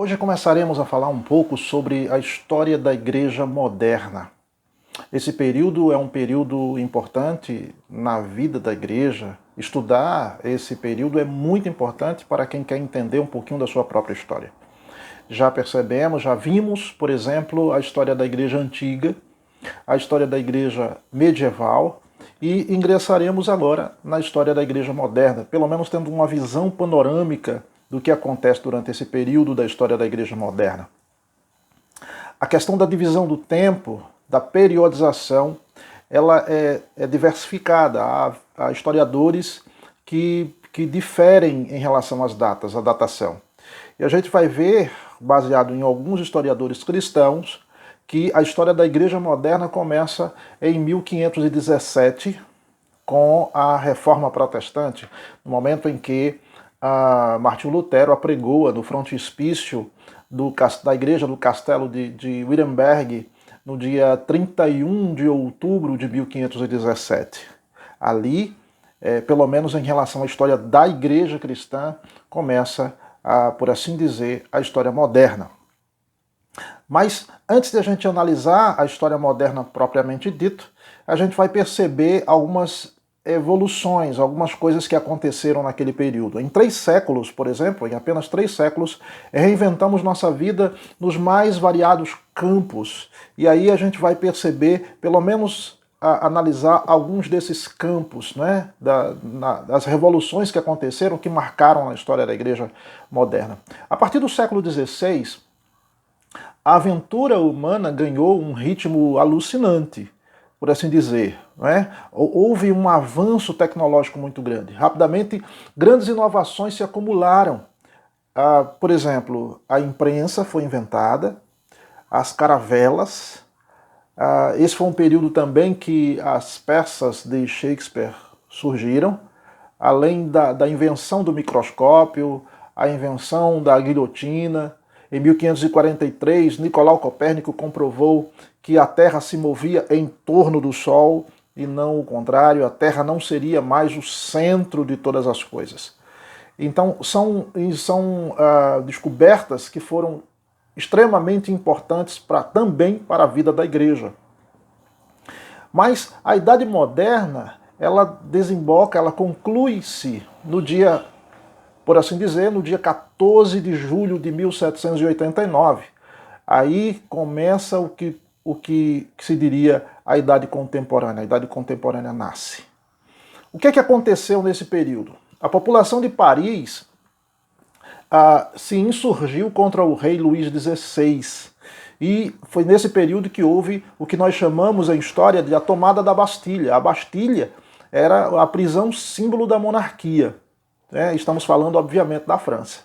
Hoje começaremos a falar um pouco sobre a história da Igreja moderna. Esse período é um período importante na vida da Igreja. Estudar esse período é muito importante para quem quer entender um pouquinho da sua própria história. Já percebemos, já vimos, por exemplo, a história da Igreja Antiga, a história da Igreja Medieval e ingressaremos agora na história da Igreja Moderna, pelo menos tendo uma visão panorâmica do que acontece durante esse período da história da Igreja Moderna. A questão da divisão do tempo, da periodização, ela é diversificada. Há historiadores que diferem em relação às datas, à datação. E a gente vai ver, baseado em alguns historiadores cristãos, que a história da Igreja Moderna começa em 1517, com a Reforma Protestante, no momento em que Martinho Lutero apregoa no frontispício da igreja do castelo de Wittenberg no dia 31 de outubro de 1517. Ali, pelo menos em relação à história da igreja cristã, começa, por assim dizer, a história moderna. Mas antes de a gente analisar a história moderna propriamente dita, a gente vai perceber algumas evoluções, algumas coisas que aconteceram naquele período. Em 3 séculos, por exemplo, em apenas 3 séculos, reinventamos nossa vida nos mais variados campos. E aí a gente vai perceber, pelo menos analisar alguns desses campos, né, das revoluções que aconteceram, que marcaram a história da Igreja moderna. A partir do século XVI, a aventura humana ganhou um ritmo alucinante, por assim dizer. Não é? Houve um avanço tecnológico muito grande. Rapidamente, grandes inovações se acumularam. Por exemplo, a imprensa foi inventada, as caravelas. Esse foi um período também que as peças de Shakespeare surgiram, além da invenção do microscópio, a invenção da guilhotina. Em 1543, Nicolau Copérnico comprovou que a Terra se movia em torno do Sol e não o contrário, a Terra não seria mais o centro de todas as coisas. Então, são descobertas que foram extremamente importantes também para a vida da Igreja. Mas a Idade Moderna, ela desemboca, ela conclui-se no dia, por assim dizer, no dia 14 de julho de 1789. Aí começa o que se diria a Idade Contemporânea. A Idade Contemporânea nasce. O que aconteceu nesse período? A população de Paris se insurgiu contra o rei Luís XVI. E foi nesse período que houve o que nós chamamos em história de a tomada da Bastilha. A Bastilha era a prisão símbolo da monarquia. Estamos falando, obviamente, da França.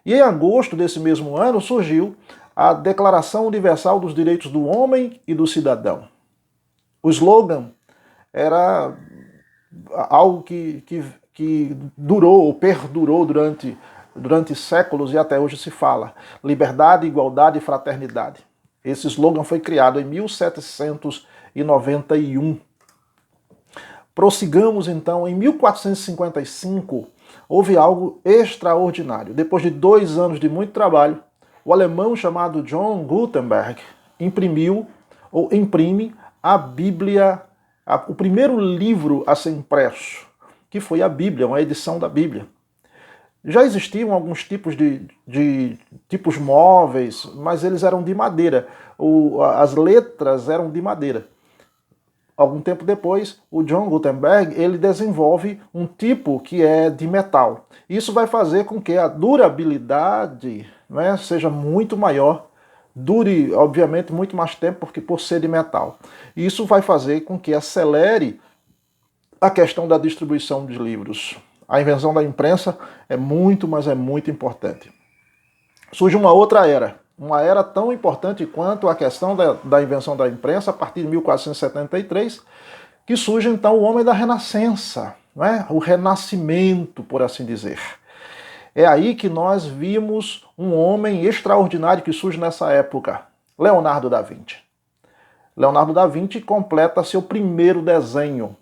E em agosto desse mesmo ano surgiu a Declaração Universal dos Direitos do Homem e do Cidadão. O slogan era algo que durou ou perdurou durante séculos e até hoje se fala: liberdade, igualdade e fraternidade. Esse slogan foi criado em 1791. Prossigamos então, em 1455, houve algo extraordinário. Depois de 2 anos de muito trabalho, o alemão chamado John Gutenberg imprime a Bíblia, o primeiro livro a ser impresso, que foi a Bíblia, uma edição da Bíblia. Já existiam alguns tipos de tipos móveis, mas eles eram de madeira. As letras eram de madeira. Algum tempo depois, o John Gutenberg ele desenvolve um tipo que é de metal. Isso vai fazer com que a durabilidade, seja muito maior, dure, obviamente, muito mais tempo por ser de metal. Isso vai fazer com que acelere a questão da distribuição de livros. A invenção da imprensa é muito, mas é muito importante. Surge uma outra era. Uma era tão importante quanto a questão da invenção da imprensa, a partir de 1473, que surge então o homem da Renascença, o Renascimento, por assim dizer. É aí que nós vimos um homem extraordinário que surge nessa época, Leonardo da Vinci. Leonardo da Vinci completa seu primeiro desenho.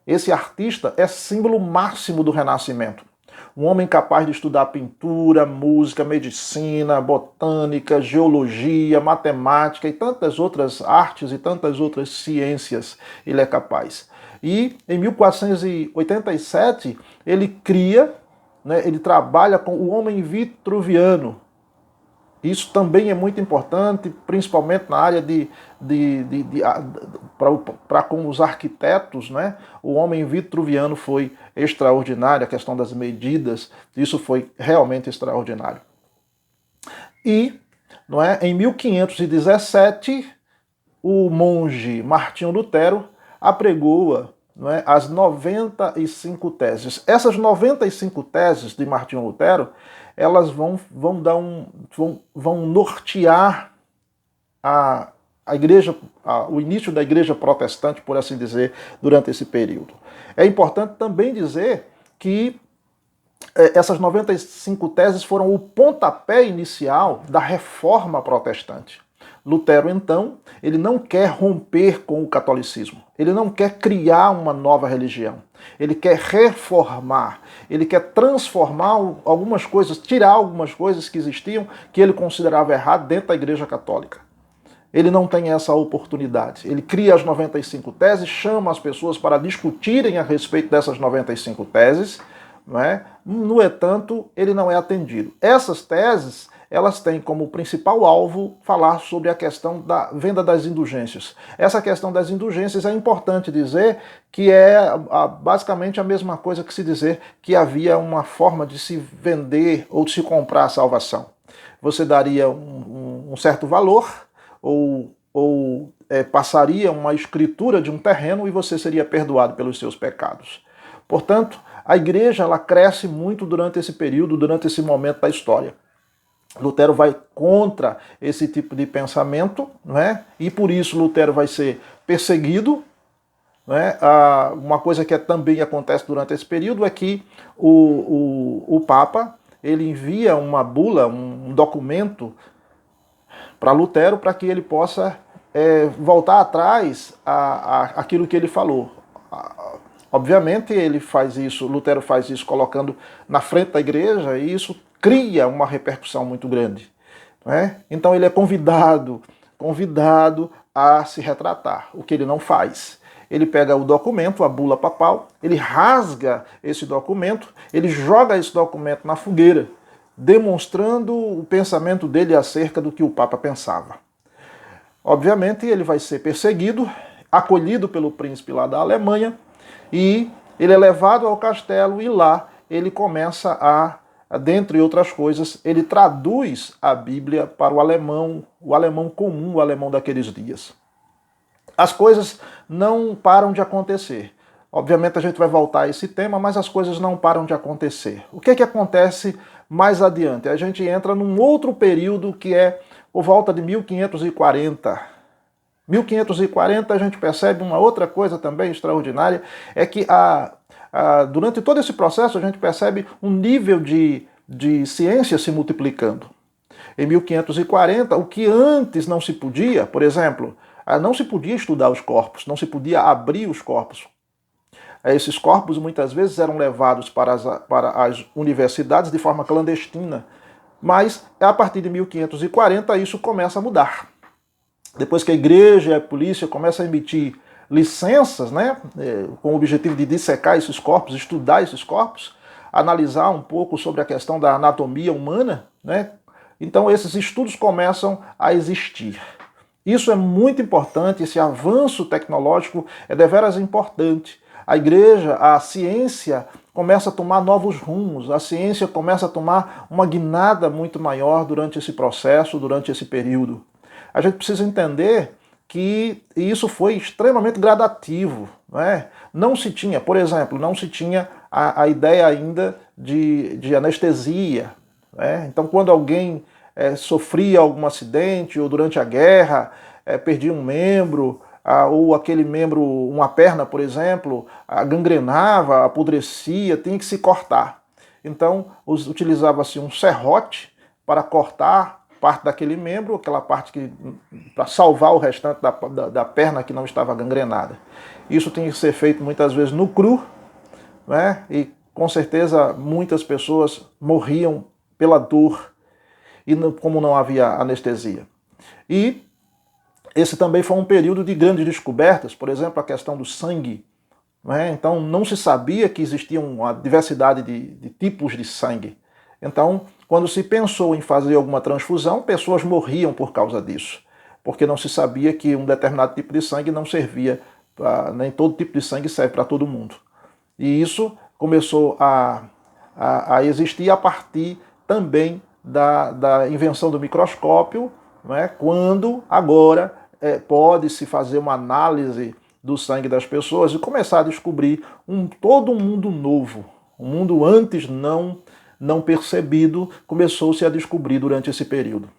Esse artista é símbolo máximo do Renascimento. Um homem capaz de estudar pintura, música, medicina, botânica, geologia, matemática e tantas outras artes e tantas outras ciências ele é capaz. E em 1487 ele cria, né, ele trabalha com o homem vitruviano. Isso também é muito importante, principalmente na área para com os arquitetos, né? O homem vitruviano foi extraordinário, a questão das medidas, isso foi realmente extraordinário. E, não é, em 1517, o monge Martinho Lutero apregoa, não é, as 95 teses. Essas 95 teses de Martinho Lutero, elas vão nortear a igreja, o início da igreja protestante, por assim dizer, durante esse período. É importante também dizer que essas 95 teses foram o pontapé inicial da reforma protestante. Lutero, então, ele não quer romper com o catolicismo, ele não quer criar uma nova religião, ele quer reformar, ele quer transformar algumas coisas, tirar algumas coisas que existiam que ele considerava errado dentro da Igreja Católica. Ele não tem essa oportunidade. Ele cria as 95 teses, chama as pessoas para discutirem a respeito dessas 95 teses, não é? No entanto, ele não é atendido. Essas teses, elas têm como principal alvo falar sobre a questão da venda das indulgências. Essa questão das indulgências é importante dizer que é basicamente a mesma coisa que se dizer que havia uma forma de se vender ou de se comprar a salvação. Você daria um certo valor ou passaria uma escritura de um terreno e você seria perdoado pelos seus pecados. Portanto, a igreja ela cresce muito durante esse período, durante esse momento da história. Lutero vai contra esse tipo de pensamento, né? E por isso Lutero vai ser perseguido. Né? Uma coisa que também acontece durante esse período é que o Papa ele envia uma bula, um documento para Lutero para que ele possa voltar atrás aquilo que ele falou. Obviamente ele faz isso, Lutero faz isso colocando na frente da igreja e isso cria uma repercussão muito grande. Né? Então ele é convidado a se retratar, o que ele não faz. Ele pega o documento, a bula papal, ele rasga esse documento, ele joga esse documento na fogueira, demonstrando o pensamento dele acerca do que o Papa pensava. Obviamente ele vai ser perseguido, acolhido pelo príncipe lá da Alemanha, e ele é levado ao castelo e lá ele começa dentre outras coisas, ele traduz a Bíblia para o alemão comum, o alemão daqueles dias. As coisas não param de acontecer. Obviamente a gente vai voltar a esse tema, mas as coisas não param de acontecer. O que é que acontece mais adiante? A gente entra num outro período que é por volta de 1540. 1540 a gente percebe uma outra coisa também extraordinária, é que durante todo esse processo a gente percebe um nível de ciência se multiplicando. Em 1540, o que antes não se podia, por exemplo, não se podia estudar os corpos, não se podia abrir os corpos. Esses corpos muitas vezes eram levados para as universidades de forma clandestina, mas a partir de 1540 isso começa a mudar. Depois que a igreja e a polícia começam a emitir licenças, né, com o objetivo de dissecar esses corpos, estudar esses corpos, analisar um pouco sobre a questão da anatomia humana, né, então esses estudos começam a existir. Isso é muito importante, esse avanço tecnológico é deveras importante. A igreja, a ciência começa a tomar novos rumos, a ciência começa a tomar uma guinada muito maior durante esse processo, durante esse período. A gente precisa entender que isso foi extremamente gradativo. Não é? Não se tinha, por exemplo, não se tinha a ideia ainda de anestesia. Né? Então, quando alguém sofria algum acidente ou durante a guerra, perdia um membro, ou aquele membro, uma perna, por exemplo, gangrenava, apodrecia, tinha que se cortar. Então, utilizava-se um serrote para cortar parte daquele membro, aquela parte para salvar o restante da perna que não estava gangrenada. Isso tinha que ser feito muitas vezes no cru, né? E com certeza muitas pessoas morriam pela dor, e como não havia anestesia. E esse também foi um período de grandes descobertas, por exemplo, a questão do sangue. Então não se sabia que existia uma diversidade de tipos de sangue. Então, quando se pensou em fazer alguma transfusão, pessoas morriam por causa disso, porque não se sabia que um determinado tipo de sangue não servia, nem todo tipo de sangue serve para todo mundo. E isso começou a existir a partir também da invenção do microscópio, quando agora pode-se fazer uma análise do sangue das pessoas e começar a descobrir todo um mundo novo, um mundo antes não percebido, começou-se a descobrir durante esse período.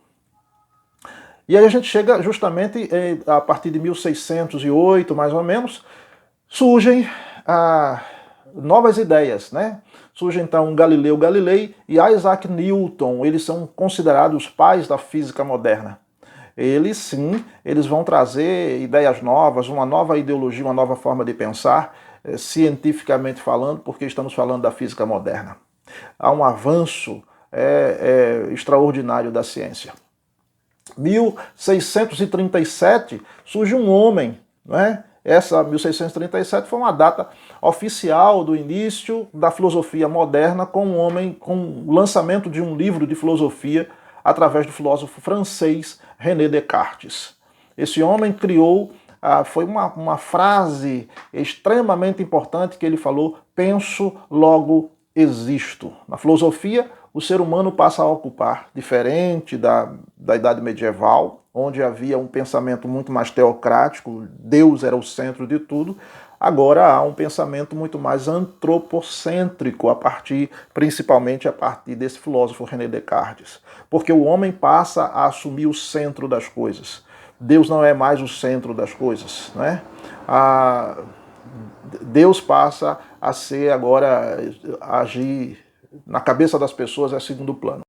E aí a gente chega justamente a partir de 1608, mais ou menos, surgem novas ideias, né? Surge então Galileu Galilei e Isaac Newton, eles são considerados os pais da física moderna. Eles sim, eles vão trazer ideias novas, uma nova ideologia, uma nova forma de pensar, cientificamente falando, porque estamos falando da física moderna. Há um avanço extraordinário da ciência. 1637 surge um homem, né? Essa 1637 foi uma data oficial do início da filosofia moderna com um homem, com o lançamento de um livro de filosofia através do filósofo francês René Descartes. Esse homem criou, foi uma frase extremamente importante que ele falou: penso, logo existo. Na filosofia, o ser humano passa a ocupar, diferente da Idade Medieval, onde havia um pensamento muito mais teocrático, Deus era o centro de tudo, agora há um pensamento muito mais antropocêntrico, principalmente a partir desse filósofo René Descartes. Porque o homem passa a assumir o centro das coisas. Deus não é mais o centro das coisas, né? Deus passa a ser agora, a agir na cabeça das pessoas, é segundo plano.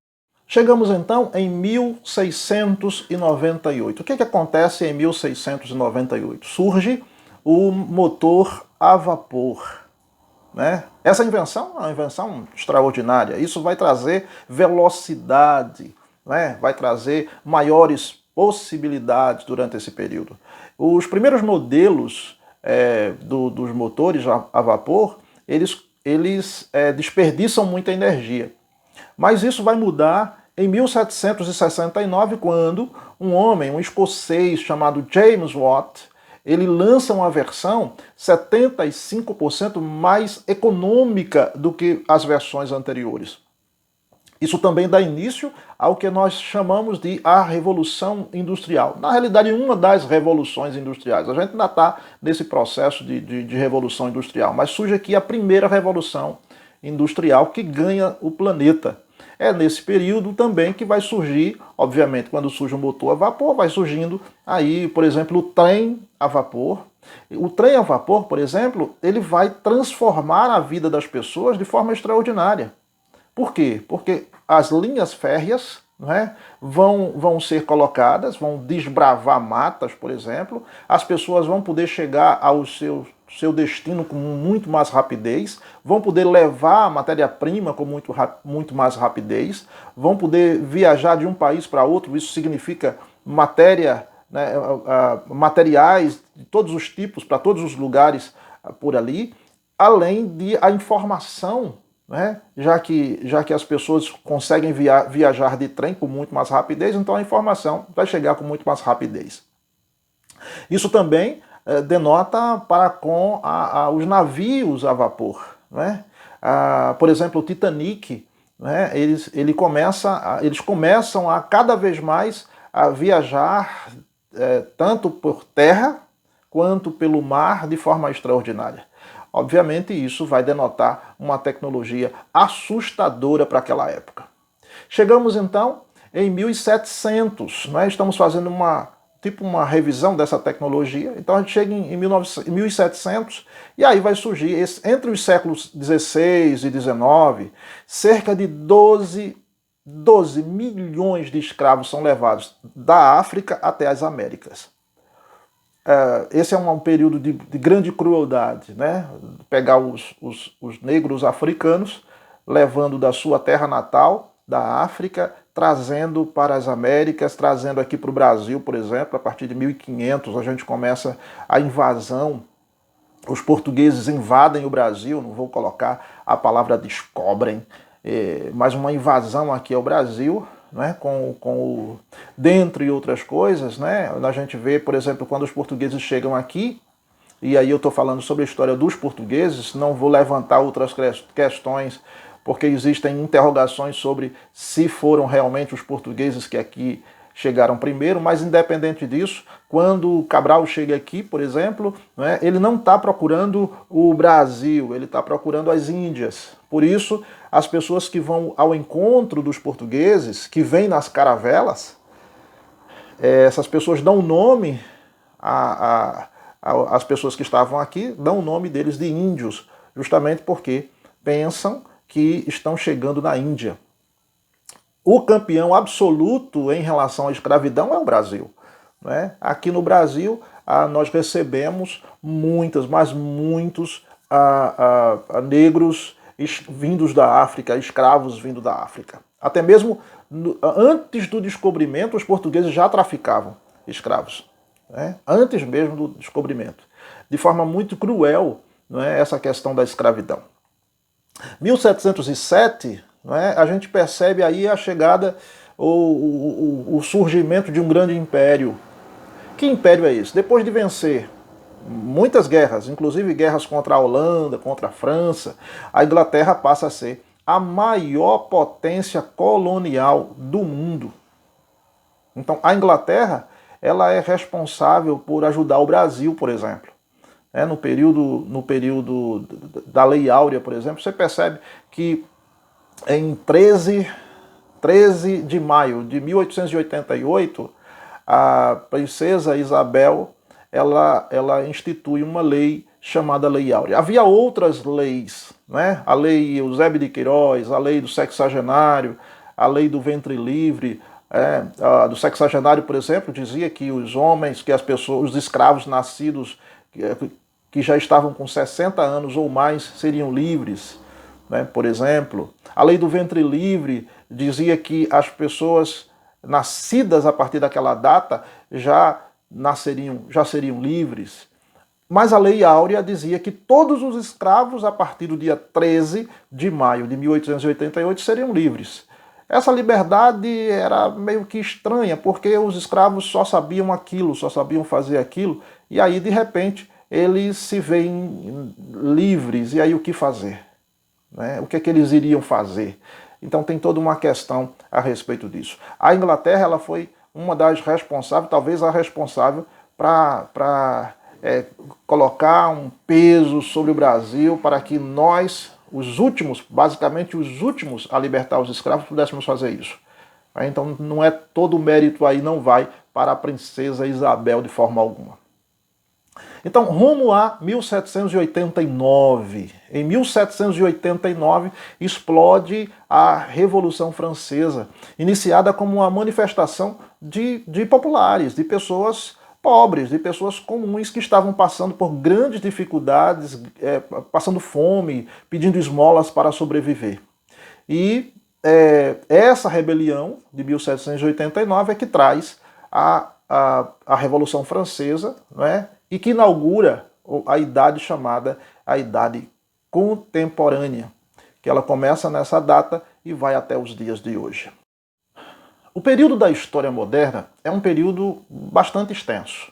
Chegamos então em 1698. O que acontece em 1698? Surge o motor a vapor, né? Essa invenção é uma invenção extraordinária. Isso vai trazer velocidade, né? Vai trazer maiores possibilidades durante esse período. Os primeiros modelos dos motores a vapor, eles desperdiçam muita energia. Mas isso vai mudar em 1769, quando um homem, um escocês chamado James Watt, ele lança uma versão 75% mais econômica do que as versões anteriores. Isso também dá início ao que nós chamamos de a Revolução Industrial. Na realidade, uma das revoluções industriais. A gente ainda está nesse processo de Revolução Industrial, mas surge aqui a primeira Revolução Industrial que ganha o planeta. É nesse período também que vai surgir, obviamente, quando surge um motor a vapor, vai surgindo aí, por exemplo, o trem a vapor. O trem a vapor, por exemplo, ele vai transformar a vida das pessoas de forma extraordinária. Por quê? Porque as linhas férreas, vão ser colocadas, vão desbravar matas, por exemplo, as pessoas vão poder chegar ao seu destino com muito mais rapidez, vão poder levar a matéria-prima com muito mais rapidez, vão poder viajar de um país para outro, isso significa materiais de todos os tipos, para todos os lugares por ali, além de a informação, já que as pessoas conseguem viajar de trem com muito mais rapidez, então a informação vai chegar com muito mais rapidez. Isso também denota para com os navios a vapor. Por exemplo, o Titanic, eles começam a cada vez mais a viajar tanto por terra quanto pelo mar de forma extraordinária. Obviamente isso vai denotar uma tecnologia assustadora para aquela época. Chegamos então em 1700, estamos fazendo uma revisão dessa tecnologia, então a gente chega em 1700 e aí vai surgir, entre os séculos 16 e 19, cerca de 12 milhões de escravos são levados da África até as Américas. Esse é um período de grande crueldade, pegar os negros africanos, levando da sua terra natal, da África, trazendo para as Américas, trazendo aqui para o Brasil, por exemplo. A partir de 1500 a gente começa a invasão. Os portugueses invadem o Brasil, não vou colocar a palavra descobrem, mas uma invasão aqui ao Brasil, né, dentre outras coisas, né, a gente vê, por exemplo, quando os portugueses chegam aqui, e aí eu estou falando sobre a história dos portugueses, não vou levantar outras questões, porque existem interrogações sobre se foram realmente os portugueses que aqui chegaram primeiro, mas independente disso, quando Cabral chega aqui, por exemplo, né, ele não está procurando o Brasil, ele está procurando as Índias. Por isso, as pessoas que vão ao encontro dos portugueses, que vêm nas caravelas, essas pessoas dão nome às pessoas que estavam aqui, dão o nome deles de índios, justamente porque pensam que estão chegando na Índia. O campeão absoluto em relação à escravidão é o Brasil. Né? Aqui no Brasil, nós recebemos muitos negros vindos da África, escravos vindos da África. Até mesmo antes do descobrimento, os portugueses já traficavam escravos. Né? Antes mesmo do descobrimento. De forma muito cruel, né, essa questão da escravidão. 1707, né, a gente percebe aí a chegada, o surgimento de um grande império. Que império é esse? Depois de vencer muitas guerras, inclusive guerras contra a Holanda, contra a França, a Inglaterra passa a ser a maior potência colonial do mundo. Então, a Inglaterra, ela é responsável por ajudar o Brasil, por exemplo. No período da Lei Áurea, por exemplo, você percebe que em 13 de maio de 1888, a princesa Isabel ela institui uma lei chamada Lei Áurea. Havia outras leis, né? A Lei Eusébio de Queiroz, a Lei do Sexagenário, a Lei do Ventre Livre. Do Sexagenário, por exemplo, dizia que os homens, que as pessoas, os escravos nascidos que já estavam com 60 anos ou mais seriam livres, né? Por exemplo. A Lei do Ventre Livre dizia que as pessoas nascidas a partir daquela data já seriam livres. Mas a Lei Áurea dizia que todos os escravos, a partir do dia 13 de maio de 1888, seriam livres. Essa liberdade era meio que estranha, porque os escravos só sabiam aquilo, só sabiam fazer aquilo, e aí, de repente, eles se veem livres, e aí o que fazer? Né? O que é que eles iriam fazer? Então tem toda uma questão a respeito disso. A Inglaterra, ela foi uma das responsáveis, talvez a responsável, para colocar um peso sobre o Brasil para que nós, basicamente os últimos a libertar os escravos, pudéssemos fazer isso. Então não é todo o mérito aí, não vai para a princesa Isabel de forma alguma. Então, rumo a 1789. Em 1789, explode a Revolução Francesa, iniciada como uma manifestação de populares, de pessoas pobres, de pessoas comuns que estavam passando por grandes dificuldades, passando fome, pedindo esmolas para sobreviver. E essa rebelião de 1789 é que traz a Revolução Francesa, né, e que inaugura a idade chamada a Idade Contemporânea, que ela começa nessa data e vai até os dias de hoje. O período da história moderna é um período bastante extenso.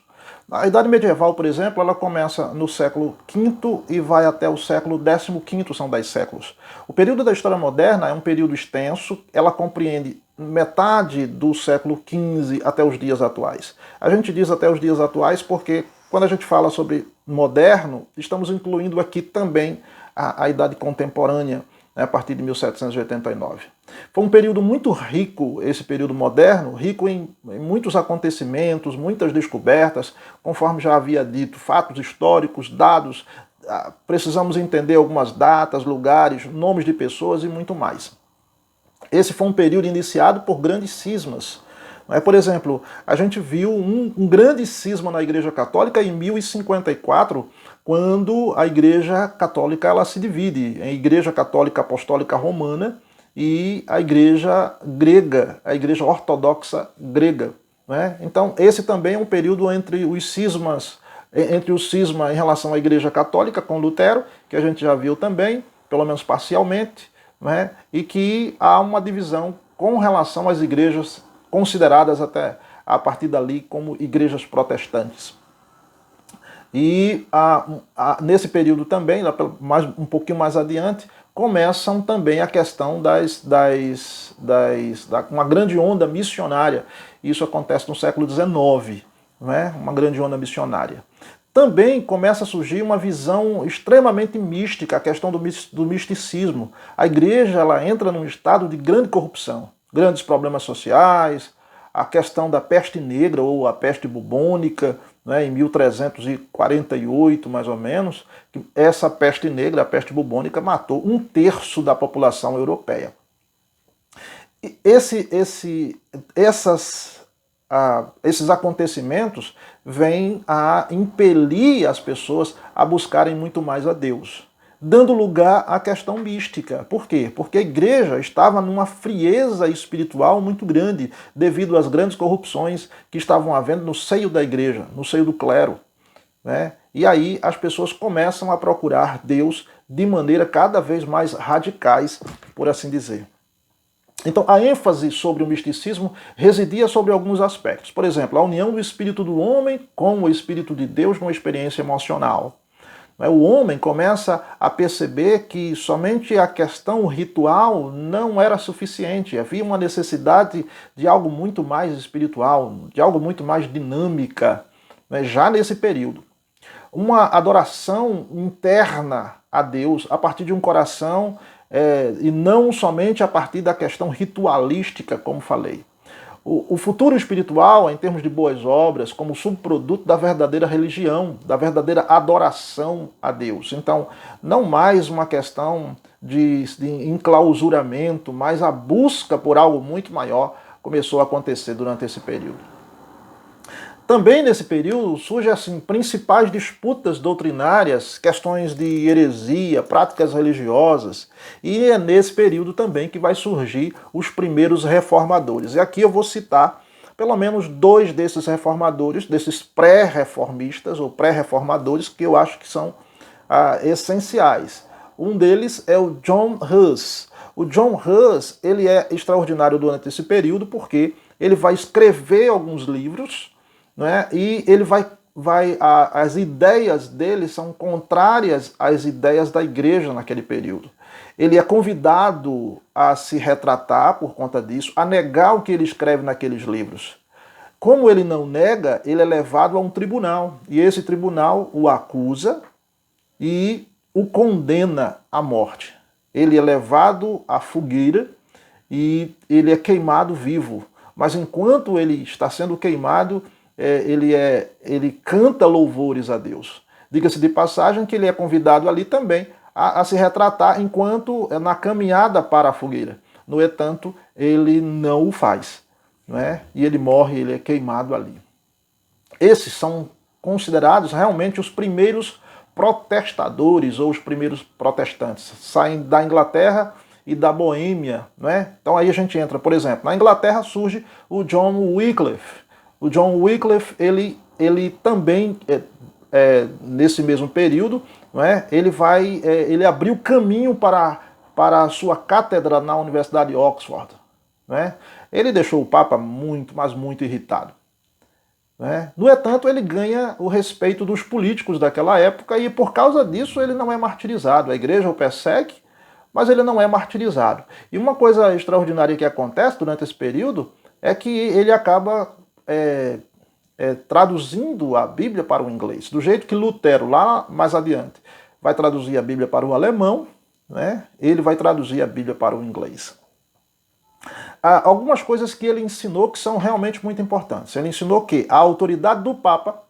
A Idade Medieval, por exemplo, ela começa no século V e vai até o século XV, são 10 séculos. O período da história moderna é um período extenso, ela compreende metade do século XV até os dias atuais. A gente diz até os dias atuais porque quando a gente fala sobre moderno, estamos incluindo aqui também a Idade Contemporânea, né, a partir de 1789. Foi um período muito rico, esse período moderno, rico em muitos acontecimentos, muitas descobertas, conforme já havia dito, fatos históricos, dados, precisamos entender algumas datas, lugares, nomes de pessoas e muito mais. Esse foi um período iniciado por grandes cismas, Por exemplo, a gente viu um grande cisma na Igreja Católica em 1054, quando a Igreja Católica ela se divide em Igreja Católica Apostólica Romana e a Igreja Grega, a Igreja Ortodoxa Grega. Então, esse também é um período entre o cisma em relação à Igreja Católica com Lutero, que a gente já viu também, pelo menos parcialmente, e que há uma divisão com relação às igrejas consideradas até a partir dali como igrejas protestantes. E nesse período também, um pouquinho mais adiante, começam também a questão uma grande onda missionária. Isso acontece no século XIX, uma grande onda missionária. Também começa a surgir uma visão extremamente mística, a questão do misticismo. A igreja ela entra num estado de grande corrupção, grandes problemas sociais, a questão da peste negra ou a peste bubônica, em 1348, mais ou menos, essa peste negra, a peste bubônica, matou 1/3 da população europeia. Esses acontecimentos vêm a impelir as pessoas a buscarem muito mais a Deus, dando lugar à questão mística. Por quê? Porque a igreja estava numa frieza espiritual muito grande devido às grandes corrupções que estavam havendo no seio da igreja, no seio do clero. E aí as pessoas começam a procurar Deus de maneira cada vez mais radicais, por assim dizer. Então, a ênfase sobre o misticismo residia sobre alguns aspectos. Por exemplo, a união do espírito do homem com o espírito de Deus numa experiência emocional. O homem começa a perceber que somente a questão ritual não era suficiente. Havia uma necessidade de algo muito mais espiritual, de algo muito mais dinâmica, já nesse período. Uma adoração interna a Deus a partir de um coração e não somente a partir da questão ritualística, como falei. O futuro espiritual, em termos de boas obras, como subproduto da verdadeira religião, da verdadeira adoração a Deus. Então, não mais uma questão de enclausuramento, mas a busca por algo muito maior começou a acontecer durante esse período. Também nesse período surgem principais disputas doutrinárias, questões de heresia, práticas religiosas, e é nesse período também que vai surgir os primeiros reformadores. E aqui eu vou citar pelo menos 2 desses reformadores, desses pré-reformistas ou pré-reformadores, que eu acho que são essenciais. Um deles é o John Huss. O John Huss ele é extraordinário durante esse período porque ele vai escrever alguns livros, e ele as ideias dele são contrárias às ideias da igreja naquele período. Ele é convidado a se retratar por conta disso, a negar o que ele escreve naqueles livros. Como ele não nega, ele é levado a um tribunal, e esse tribunal o acusa e o condena à morte. Ele é levado à fogueira e ele é queimado vivo. Mas enquanto ele está sendo queimado, ele canta louvores a Deus. Diga-se de passagem que ele é convidado ali também a se retratar enquanto na caminhada para a fogueira. No entanto, ele não o faz. E ele morre, ele é queimado ali. Esses são considerados realmente os primeiros protestadores ou os primeiros protestantes. Saem da Inglaterra e da Boêmia. Então aí a gente entra, por exemplo, na Inglaterra surge o John Wycliffe. O John Wycliffe, ele também, nesse mesmo período, ele abriu caminho para a sua cátedra na Universidade de Oxford. Ele deixou o Papa muito, mas muito irritado. No entanto, ele ganha o respeito dos políticos daquela época e, por causa disso, ele não é martirizado. A igreja o persegue, mas ele não é martirizado. E uma coisa extraordinária que acontece durante esse período é que ele acaba traduzindo a Bíblia para o inglês, do jeito que Lutero, lá mais adiante, vai traduzir a Bíblia para o alemão, ele vai traduzir a Bíblia para o inglês. Há algumas coisas que ele ensinou que são realmente muito importantes. Ele ensinou que a autoridade do Papa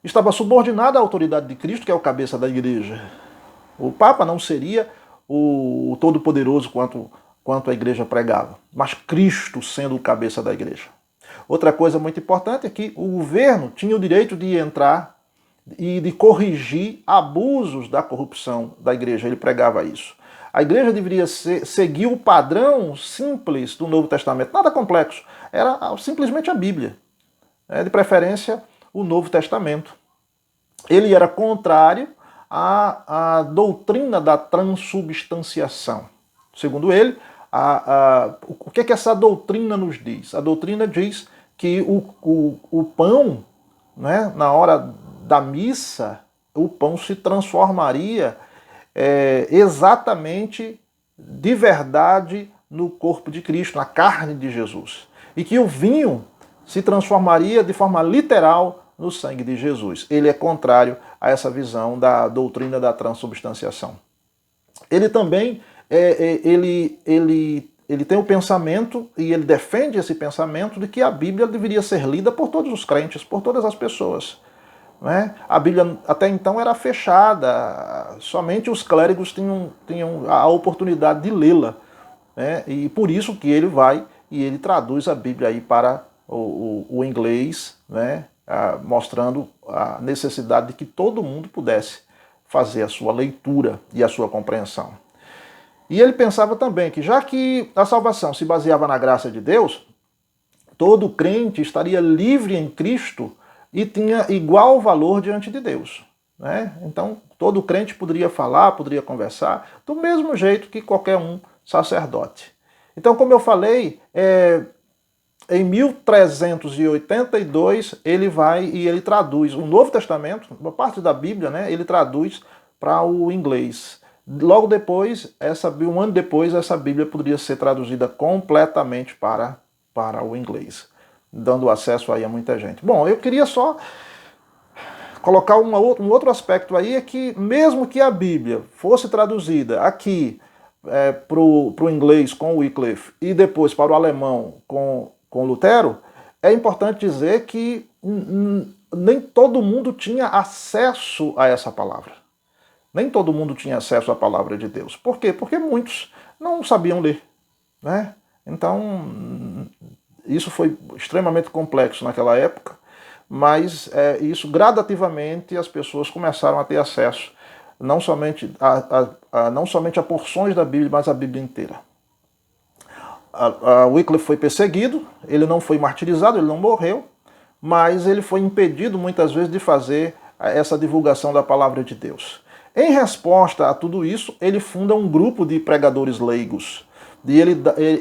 estava subordinada à autoridade de Cristo, que é o cabeça da igreja. O Papa não seria o todo-poderoso quanto a igreja pregava, mas Cristo sendo o cabeça da igreja. Outra coisa muito importante é que o governo tinha o direito de entrar e de corrigir abusos da corrupção da igreja. Ele pregava isso. A igreja deveria seguir o padrão simples do Novo Testamento, nada complexo. Era simplesmente a Bíblia, de preferência o Novo Testamento. Ele era contrário à doutrina da transubstanciação. Segundo ele, o que é que essa doutrina nos diz? A doutrina diz que o pão, né, na hora da missa, o pão se transformaria exatamente de verdade no corpo de Cristo, na carne de Jesus. E que o vinho se transformaria de forma literal no sangue de Jesus. Ele é contrário a essa visão da doutrina da transubstanciação. Ele também ele tem o pensamento, e ele defende esse pensamento, de que a Bíblia deveria ser lida por todos os crentes, por todas as pessoas. Né? A Bíblia até então era fechada, somente os clérigos tinham a oportunidade de lê-la. Né? E por isso que ele vai e ele traduz a Bíblia aí para o inglês, né? Mostrando a necessidade de que todo mundo pudesse fazer a sua leitura e a sua compreensão. E ele pensava também que, já que a salvação se baseava na graça de Deus, todo crente estaria livre em Cristo e tinha igual valor diante de Deus. Né? Então, todo crente poderia falar, poderia conversar, do mesmo jeito que qualquer um sacerdote. Então, como eu falei, em 1382, ele vai e ele traduz o Novo Testamento, uma parte da Bíblia, né, ele traduz para o inglês. Logo depois, um ano depois, essa Bíblia poderia ser traduzida completamente para o inglês, dando acesso aí a muita gente. Bom, eu queria só colocar um outro aspecto aí, é que mesmo que a Bíblia fosse traduzida aqui para o inglês com Wycliffe e depois para o alemão com Lutero, é importante dizer que nem todo mundo tinha acesso a essa palavra. Nem todo mundo tinha acesso à palavra de Deus. Por quê? Porque muitos não sabiam ler. Né? Então, isso foi extremamente complexo naquela época, mas isso gradativamente as pessoas começaram a ter acesso não somente a porções da Bíblia, mas a Bíblia inteira. Wycliffe foi perseguido, ele não foi martirizado, ele não morreu, mas ele foi impedido muitas vezes de fazer essa divulgação da palavra de Deus. Em resposta a tudo isso, ele funda um grupo de pregadores leigos. E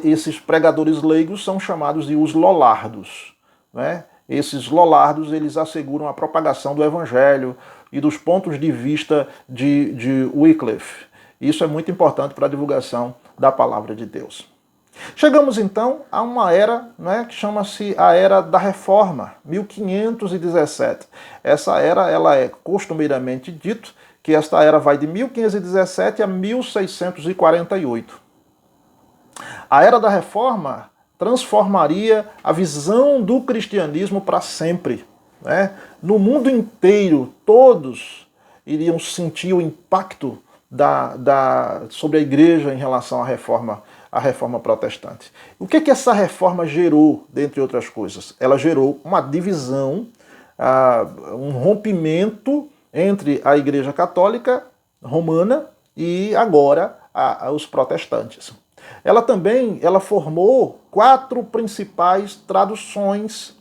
esses pregadores leigos são chamados de os lollardos. Né? Esses lollardos, eles asseguram a propagação do evangelho e dos pontos de vista de Wycliffe. Isso é muito importante para a divulgação da palavra de Deus. Chegamos então a uma era, né, que chama-se a Era da Reforma, 1517. Essa era, ela é costumeiramente dito que esta era vai de 1517 a 1648. A Era da Reforma transformaria a visão do cristianismo para sempre. Né? No mundo inteiro, todos iriam sentir o impacto sobre a igreja em relação à reforma protestante. O que essa reforma gerou, dentre outras coisas? Ela gerou uma divisão, um rompimento entre a Igreja Católica Romana e agora os protestantes. Ela também formou quatro principais traduções,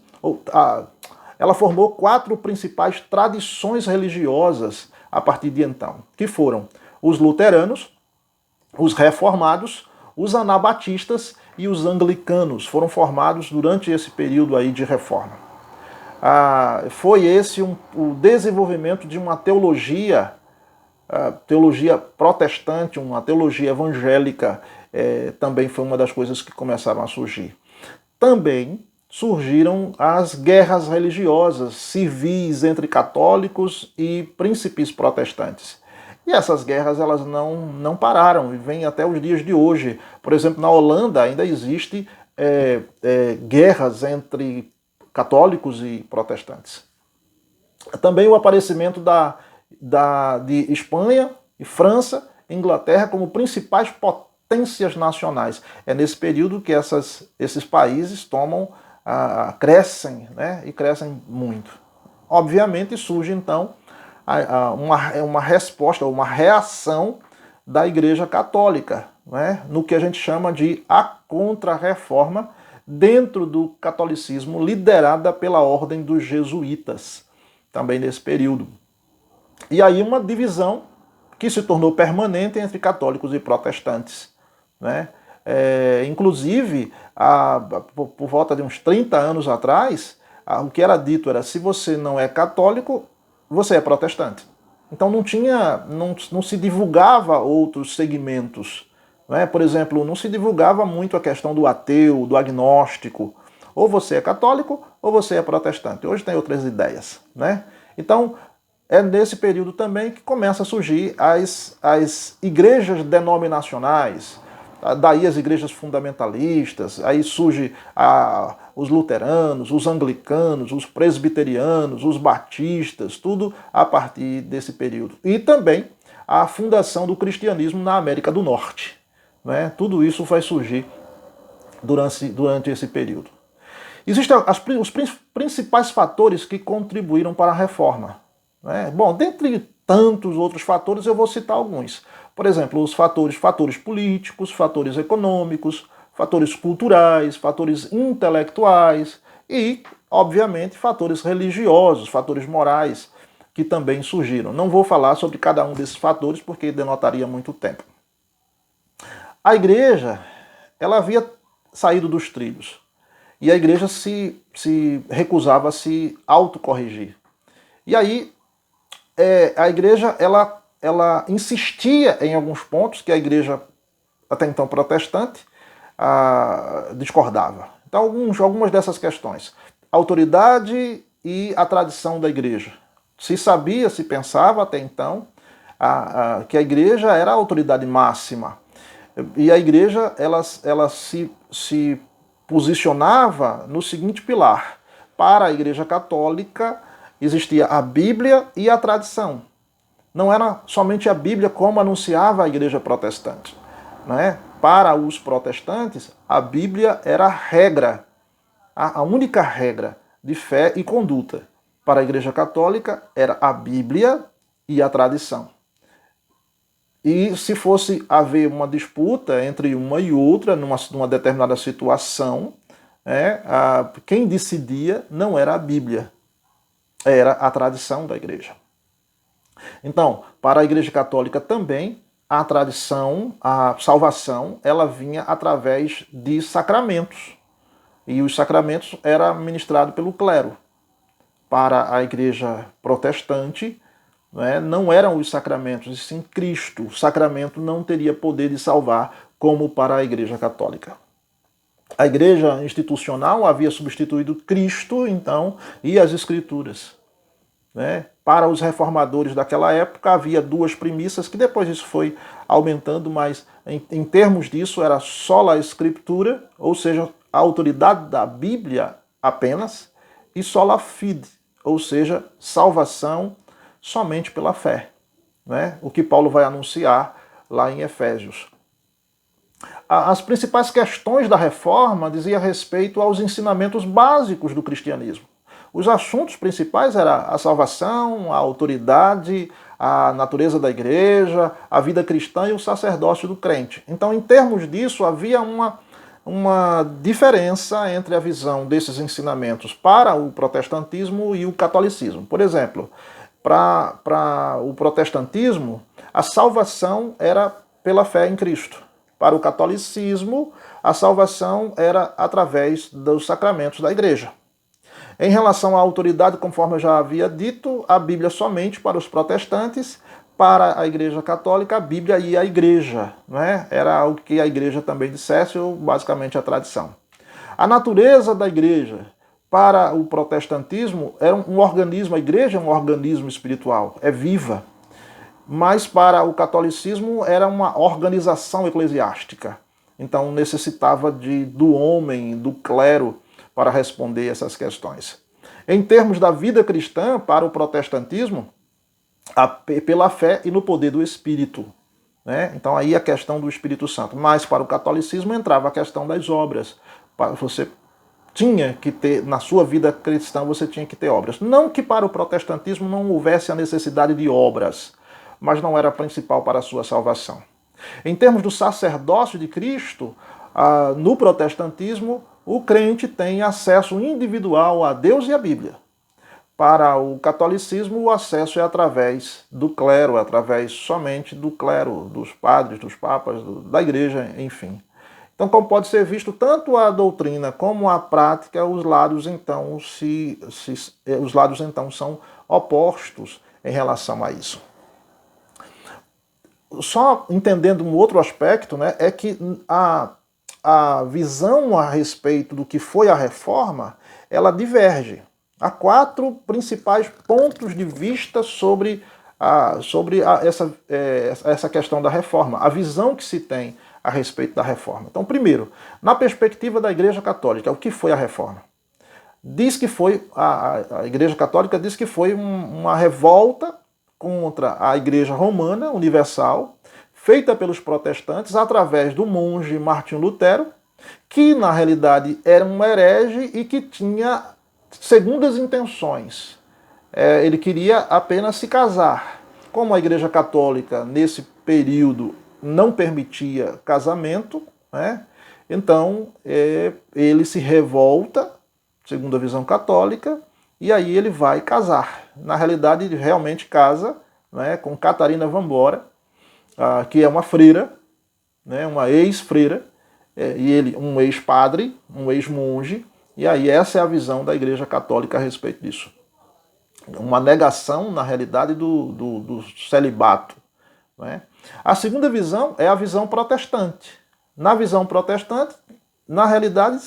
ela formou quatro principais tradições religiosas a partir de então, que foram os luteranos, os reformados, os anabatistas e os anglicanos. Foram formados durante esse período aí de reforma. Foi esse o desenvolvimento de uma teologia protestante, uma teologia evangélica, também foi uma das coisas que começaram a surgir. Também surgiram as guerras religiosas, civis entre católicos e príncipes protestantes. E essas guerras elas não pararam e vêm até os dias de hoje. Por exemplo, na Holanda ainda existe guerras entre católicos e protestantes. Também o aparecimento de Espanha e França e Inglaterra como principais potências nacionais. É nesse período que esses países tomam crescem, né? E crescem muito. Obviamente surge então uma resposta, uma reação da Igreja Católica, né? No que a gente chama de a Contra-Reforma, dentro do catolicismo, liderada pela Ordem dos Jesuítas, também nesse período. E aí uma divisão que se tornou permanente entre católicos e protestantes, né? Inclusive, por volta de uns 30 anos atrás, o que era dito era: se você não é católico, você é protestante. Então não se divulgava outros segmentos, né? Por exemplo, não se divulgava muito a questão do ateu, do agnóstico. Ou você é católico ou você é protestante. Hoje tem outras ideias, né? Então, é nesse período também que começa a surgir as igrejas denominacionais, daí as igrejas fundamentalistas, aí surge os luteranos, os anglicanos, os presbiterianos, os batistas, tudo a partir desse período. E também a fundação do cristianismo na América do Norte, né? Tudo isso vai surgir durante esse período. Existem os principais fatores que contribuíram para a reforma, né? Bom, dentre tantos outros fatores, eu vou citar alguns. Por exemplo, os fatores políticos, fatores econômicos, fatores culturais, fatores intelectuais e, obviamente, fatores religiosos, fatores morais, que também surgiram. Não vou falar sobre cada um desses fatores porque denotaria muito tempo. A igreja, ela havia saído dos trilhos e a igreja se recusava a se autocorrigir. E aí, a igreja, ela insistia em alguns pontos que a igreja, até então protestante, discordava. Então, algumas dessas questões. A autoridade e a tradição da igreja. Se pensava até então, que a igreja era a autoridade máxima. E a igreja, ela se posicionava no seguinte pilar: para a Igreja Católica existia a Bíblia e a tradição. Não era somente a Bíblia como anunciava a Igreja Protestante, né? Para os protestantes, a Bíblia era a regra, a única regra de fé e conduta. Para a Igreja Católica era a Bíblia e a tradição. E se fosse haver uma disputa entre uma e outra, numa determinada situação, quem decidia não era a Bíblia, era a tradição da igreja. Então, para a Igreja Católica também, a tradição, a salvação, ela vinha através de sacramentos. E os sacramentos eram ministrados pelo clero. Para a Igreja Protestante, não eram os sacramentos, e sim Cristo. O sacramento não teria poder de salvar como para a Igreja Católica. A Igreja institucional havia substituído Cristo, então, e as Escrituras. Para os reformadores daquela época havia duas premissas, que depois isso foi aumentando, mas em termos disso era sola Escritura, ou seja, a autoridade da Bíblia apenas, e sola fide, ou seja, salvação somente pela fé, o que Paulo vai anunciar lá em Efésios. As principais questões da reforma diziam respeito aos ensinamentos básicos do cristianismo. Os assuntos principais eram a salvação, a autoridade, a natureza da igreja, a vida cristã e o sacerdócio do crente. Então, em termos disso, havia uma diferença entre a visão desses ensinamentos para o protestantismo e o catolicismo. Por exemplo, para o protestantismo, a salvação era pela fé em Cristo. Para o catolicismo, a salvação era através dos sacramentos da igreja. Em relação à autoridade, conforme eu já havia dito, a Bíblia somente para os protestantes, para a Igreja Católica, a Bíblia e a Igreja. Era o que a Igreja também dissesse, ou basicamente a tradição. A natureza da Igreja, para o protestantismo, era um organismo, a Igreja é um organismo espiritual, é viva. Mas para o catolicismo era uma organização eclesiástica. Então necessitava do homem, do clero, para responder essas questões. Em termos da vida cristã, para o protestantismo, pela fé e no poder do Espírito. Então aí a questão do Espírito Santo. Mas para o catolicismo entrava a questão das obras. Você tinha que ter, na sua vida cristã, você tinha que ter obras. Não que para o protestantismo não houvesse a necessidade de obras, mas não era principal para a sua salvação. Em termos do sacerdócio de Cristo, no protestantismo, o crente tem acesso individual a Deus e à Bíblia. Para o catolicismo, o acesso é através do clero, é através somente do clero, dos padres, dos papas, da igreja, enfim. Então, como pode ser visto, tanto a doutrina como a prática, os lados então são opostos em relação a isso. Só entendendo um outro aspecto, né, é que a visão a respeito do que foi a reforma, ela diverge. Há 4 principais pontos de vista sobre essa questão da reforma, a visão que se tem a respeito da reforma. Então, primeiro, na perspectiva da Igreja Católica, o que foi a reforma? Diz que foi, a Igreja Católica diz que foi uma revolta contra a Igreja Romana Universal, feita pelos protestantes através do monge Martinho Lutero, que na realidade era um herege e que tinha segundas intenções. Ele queria apenas se casar. Como a Igreja Católica, nesse período, não permitia casamento, né? Então ele se revolta, segundo a visão católica, e aí ele vai casar. Na realidade, ele realmente casa, né, com Catarina Vambora, que é uma freira, né, uma ex-freira, e ele um ex-padre, um ex-monge, e aí essa é a visão da Igreja Católica a respeito disso. Uma negação, na realidade, do celibato. Né? A segunda visão é a visão protestante. Na visão protestante, na realidade,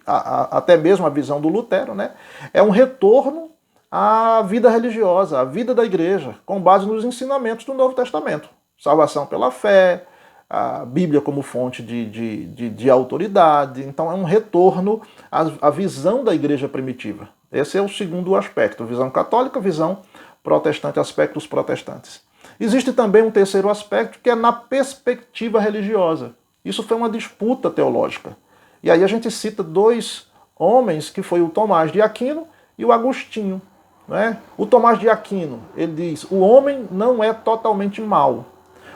até mesmo a visão do Lutero, né, é um retorno à vida religiosa, à vida da igreja, com base nos ensinamentos do Novo Testamento. Salvação pela fé, a Bíblia como fonte de autoridade. Então é um retorno à visão da igreja primitiva. Esse é o segundo aspecto, visão católica, visão protestante, aspectos protestantes. Existe também um terceiro aspecto, que é na perspectiva religiosa. Isso foi uma disputa teológica. E aí a gente cita 2 homens, que foi o Tomás de Aquino e o Agostinho. Né? O Tomás de Aquino, ele diz, o homem não é totalmente mau.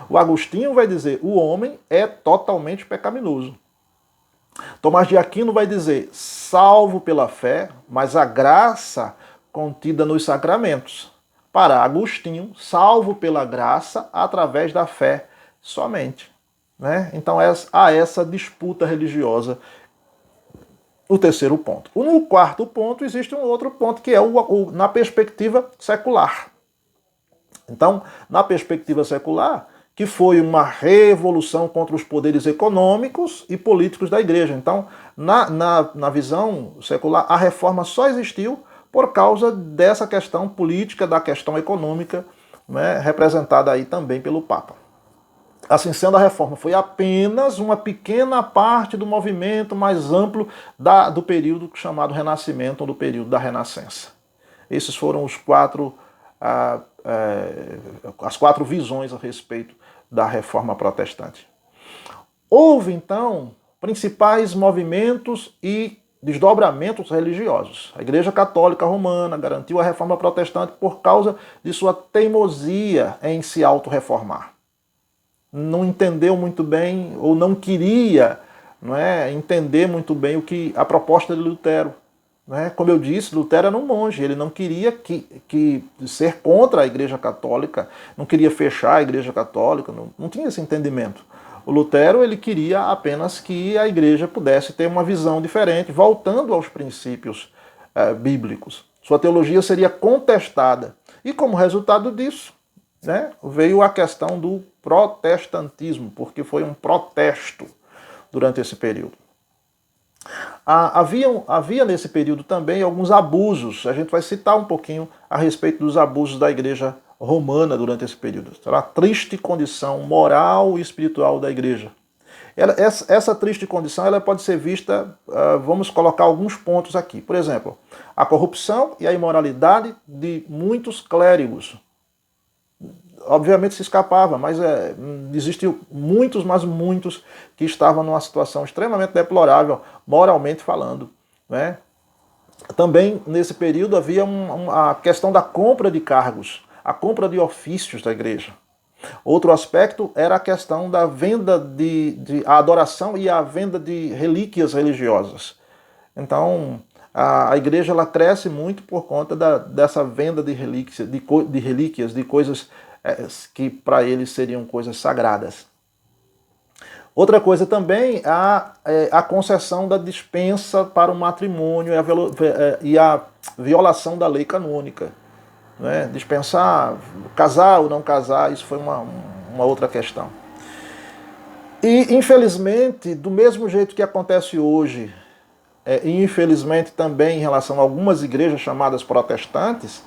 O Agostinho vai dizer, o homem é totalmente pecaminoso. Tomás de Aquino vai dizer, salvo pela fé, mas a graça contida nos sacramentos. Para Agostinho, salvo pela graça através da fé somente. Né? Então há essa disputa religiosa. O terceiro ponto. No quarto ponto, existe um outro ponto, que é na perspectiva secular. Então, na perspectiva secular, que foi uma revolução contra os poderes econômicos e políticos da igreja. Então, na visão secular, a reforma só existiu por causa dessa questão política, da questão econômica, né, representada aí também pelo Papa. Assim sendo, a reforma foi apenas uma pequena parte do movimento mais amplo do período chamado Renascimento, ou do período da Renascença. Esses foram as 4 visões a respeito da reforma protestante. Houve, então, principais movimentos e desdobramentos religiosos. A Igreja Católica Romana garantiu a reforma protestante por causa de sua teimosia em se autorreformar. Não entendeu muito bem, ou não queria, não é, entender muito bem a proposta de Lutero. Não é? Como eu disse, Lutero era um monge, ele não queria ser contra a Igreja Católica, não queria fechar a Igreja Católica, não tinha esse entendimento. O Lutero ele queria apenas que a Igreja pudesse ter uma visão diferente, voltando aos princípios bíblicos. Sua teologia seria contestada. E como resultado disso, né, veio a questão do protestantismo, porque foi um protesto durante esse período. Havia nesse período também alguns abusos. A gente vai citar um pouquinho a respeito dos abusos da Igreja Romana durante esse período. A triste condição moral e espiritual da Igreja. Essa triste condição ela pode ser vista, vamos colocar alguns pontos aqui. Por exemplo, a corrupção e a imoralidade de muitos clérigos. Obviamente se escapava, mas existiam muitos que estavam numa situação extremamente deplorável, moralmente falando. né? Também, nesse período, havia a questão da compra de cargos, a compra de ofícios da igreja. Outro aspecto era a questão da venda a adoração e a venda de relíquias religiosas. Então, a igreja ela cresce muito por conta dessa venda de relíquias, de coisas que para eles seriam coisas sagradas. Outra coisa também a concessão da dispensa para o matrimônio e a violação da lei canônica. Né? Dispensar, casar ou não casar, isso foi uma outra questão. E, infelizmente, do mesmo jeito que acontece hoje, e infelizmente também em relação a algumas igrejas chamadas protestantes,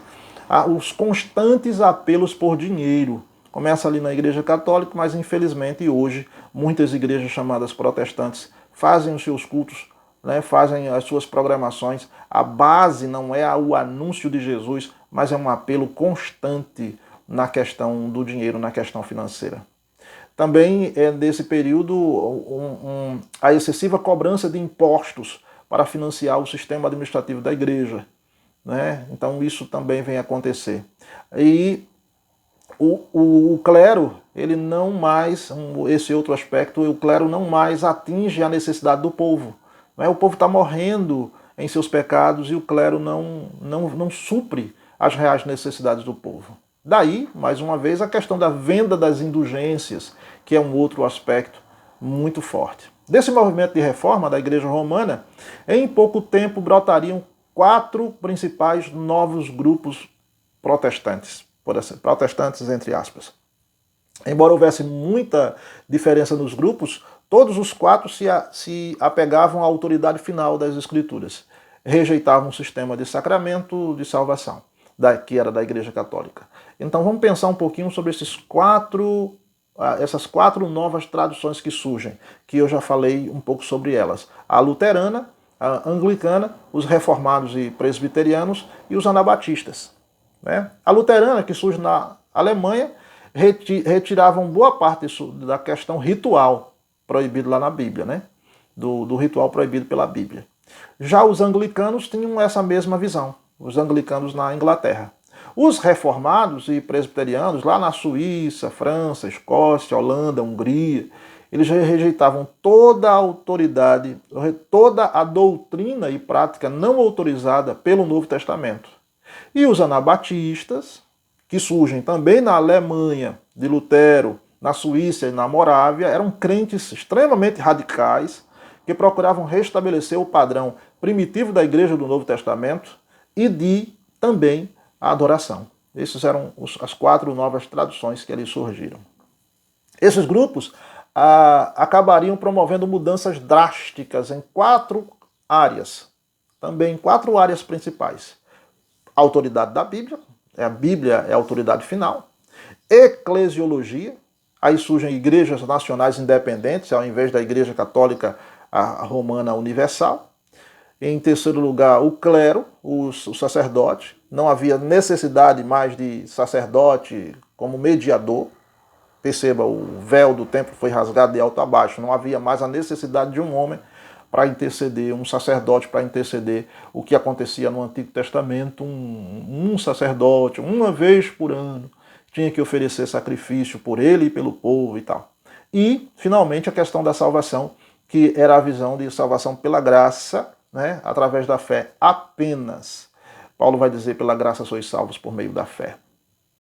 há os constantes apelos por dinheiro. Começa ali na Igreja Católica, mas infelizmente hoje muitas igrejas chamadas protestantes fazem os seus cultos, né, fazem as suas programações. A base não é o anúncio de Jesus, mas é um apelo constante na questão do dinheiro, na questão financeira. Também nesse período a excessiva cobrança de impostos para financiar o sistema administrativo da igreja, né? Então isso também vem acontecer. E o clero, ele não mais, esse outro aspecto, o clero não mais atinge a necessidade do povo. Né? O povo está morrendo em seus pecados e o clero não supre as reais necessidades do povo. Daí, mais uma vez, a questão da venda das indulgências, que é um outro aspecto muito forte. Desse movimento de reforma da Igreja Romana, em pouco tempo brotariam 4 principais novos grupos protestantes. Protestantes, entre aspas. Embora houvesse muita diferença nos grupos, todos os 4 se apegavam à autoridade final das Escrituras. Rejeitavam o sistema de sacramento de salvação, que era da Igreja Católica. Então vamos pensar um pouquinho sobre essas 4 novas traduções que surgem, que eu já falei um pouco sobre elas. A luterana, a anglicana, os reformados e presbiterianos e os anabatistas. Né? A luterana, que surge na Alemanha, retiravam boa parte da questão ritual proibido lá na Bíblia, né? do ritual proibido pela Bíblia. Já os anglicanos tinham essa mesma visão, os anglicanos na Inglaterra. Os reformados e presbiterianos, lá na Suíça, França, Escócia, Holanda, Hungria, eles rejeitavam toda a autoridade, toda a doutrina e prática não autorizada pelo Novo Testamento. E os anabatistas, que surgem também na Alemanha, de Lutero, na Suíça e na Morávia, eram crentes extremamente radicais, que procuravam restabelecer o padrão primitivo da Igreja do Novo Testamento e também a adoração. Essas eram as 4 novas traduções que ali surgiram. Esses grupos acabariam promovendo mudanças drásticas em 4 áreas, também 4 áreas principais. A autoridade da Bíblia, a Bíblia é a autoridade final. Eclesiologia, aí surgem igrejas nacionais independentes, ao invés da Igreja Católica a Romana Universal. Em terceiro lugar, o clero, o sacerdote. Não havia necessidade mais de sacerdote como mediador. Perceba, o véu do templo foi rasgado de alto a baixo. Não havia mais a necessidade de um homem para interceder, um sacerdote para interceder. O que acontecia no Antigo Testamento, um sacerdote, uma vez por ano, tinha que oferecer sacrifício por ele e pelo povo e tal. E, finalmente, a questão da salvação, que era a visão de salvação pela graça, né, através da fé apenas. Paulo vai dizer, pela graça sois salvos por meio da fé.